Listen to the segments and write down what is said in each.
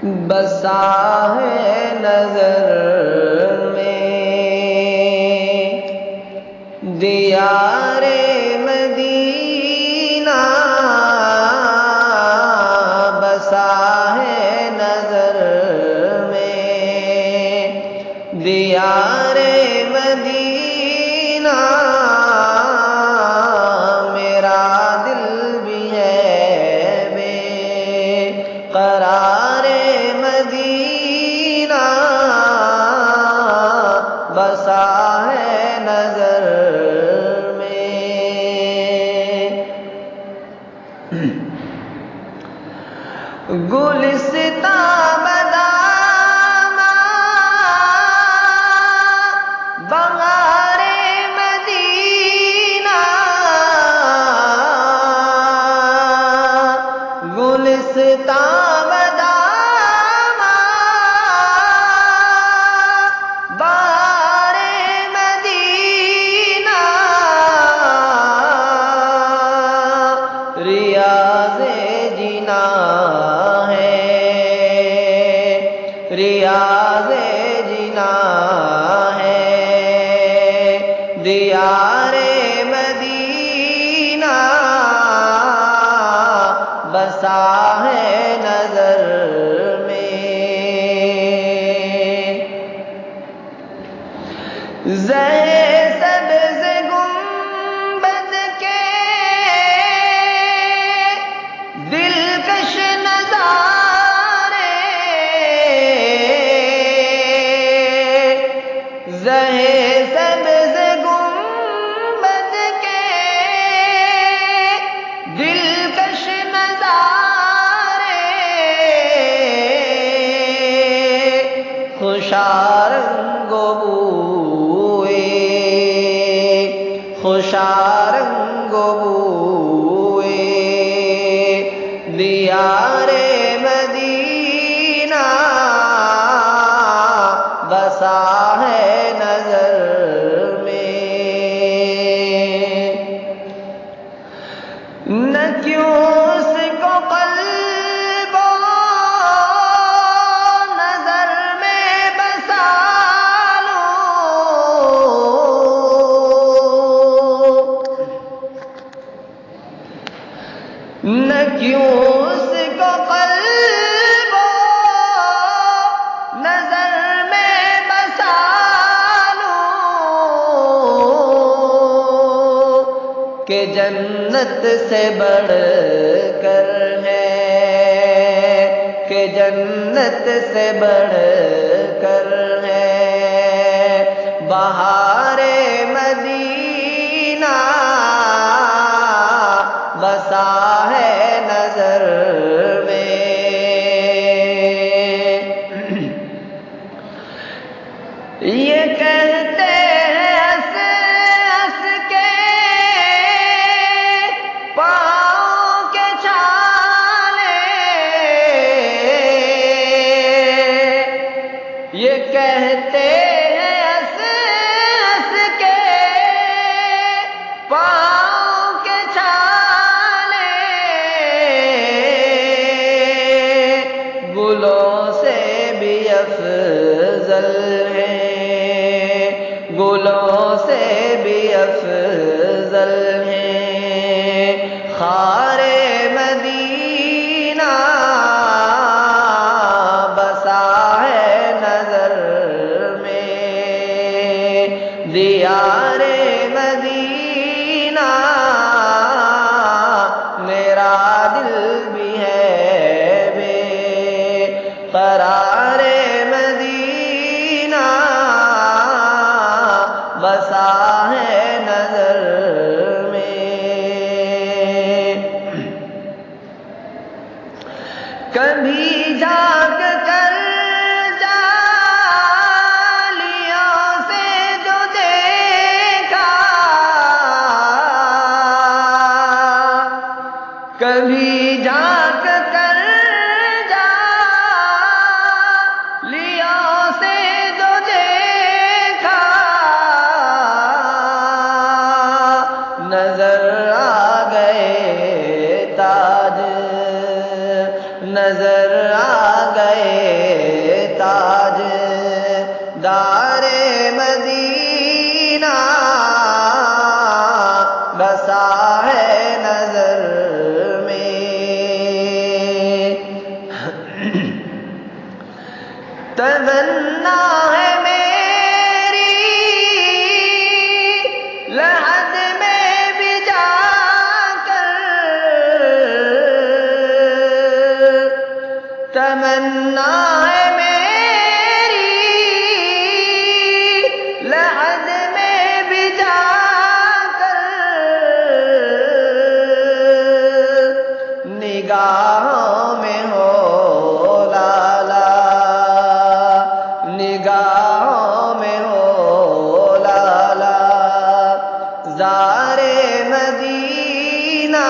بسا ہے نظر میں دیار مدینہ، بسا ہے نظر میں دیار مدینہ، میرا دل بھی ہے بے قرار مدینہ، بسا ہے نظر میں گلستان بدام بہار مدینہ، گلستان بدام بہار مدینہ، ریاض جنا ریاض جنا ہے دیار مدینہ، بسا ہے نظر میں زہر سبز گنبد کے دلکش نظارے، زہر سبز گنبد کے دلکش نظارے، خوشارنگ بوئے خوشارنگ بوئے دیار مدینہ، بسا ہے نظر میں نہ کیوں اس کو قلب و نظر میں بسا لوں، نہ کیوں اس کو قلب و نظر میں بسا لوں، کہ جنت سے بڑھ کر ہے، کہ جنت سے بڑھ کر ہے بہار مدینہ، بسا ہے نظر میں یہ کہتے ہیں ہنس ہنس کے پاؤں کے چھالے، یہ کہتے ہیں ہنس ہنس کے پاؤں کے چھالے، گلوں سے بھی افضل ہیں، گلوں سے بھی افضل ہیں خار مدینہ، بسا ہے نظر میں دیار مدینہ، میرا دل بھی ہے بے قرار مدینہ، بسا ہے نظر میں کبھی جاگ کر جالیوں سے جو دیکھا، کبھی جاگ کر جالیوں سے جو دیکھا، نظر آ گئے تاج، نظر نظر آ گئے تاج دار مدینہ بسا ہے نظر میں تمنا ہے میری لحد میں بھی جا کر تمنا ہے میری لحد میں بھی جا کر نگاہوں میں ہو لالا نگاہوں میں ہو لالا زار مدینہ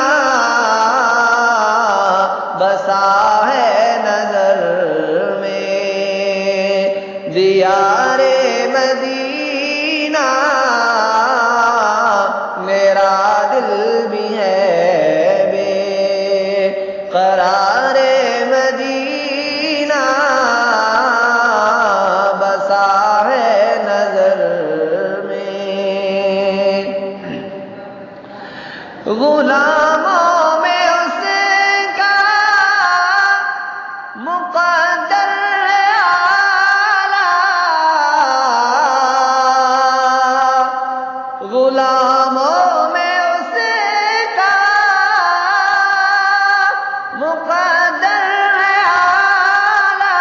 بسا ہے نظر میں دیار مدینہ میرا دل بھی ہے بے قرار مدینہ بسا ہے نظر میں غلاموں میں اس کا مقدر ہے اعلیٰ غلاموں میں اس کا مقدر ہے اعلیٰ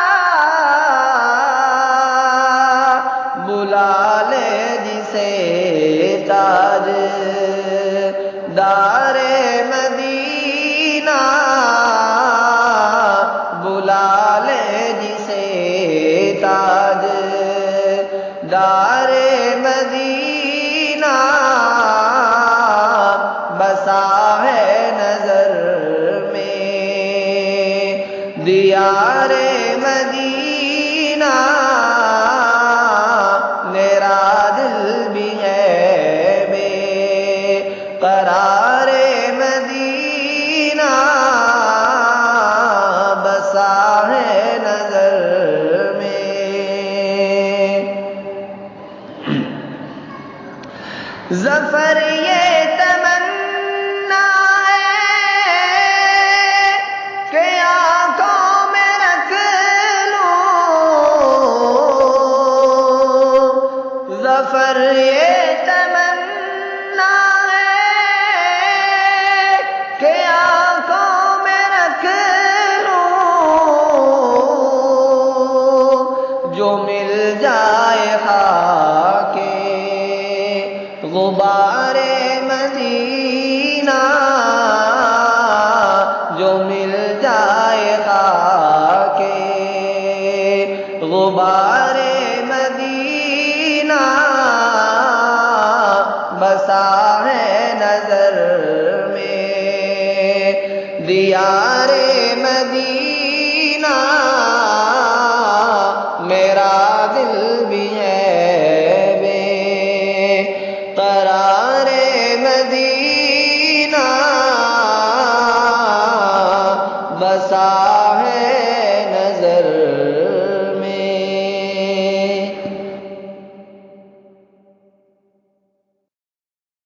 بلا لے جسے تاج دار مدینہ بلا لے جسے تاج دار مدینہ بسا ہے نظر میں دیار مدینہ میرا دل بھی ہے بے قرار مدینہ بسا ہے نظر میں ظفر یہ تمنا ہے کہ آنکھوں میں رکھ لوں ظفر یہ تمنا کہ آنکھوں میں رکھ لوں جو مل جائے خاک غبار مدینہ جو مل جائے خاک غبار مدینہ بسا ہے نظر میں دیار مدینہ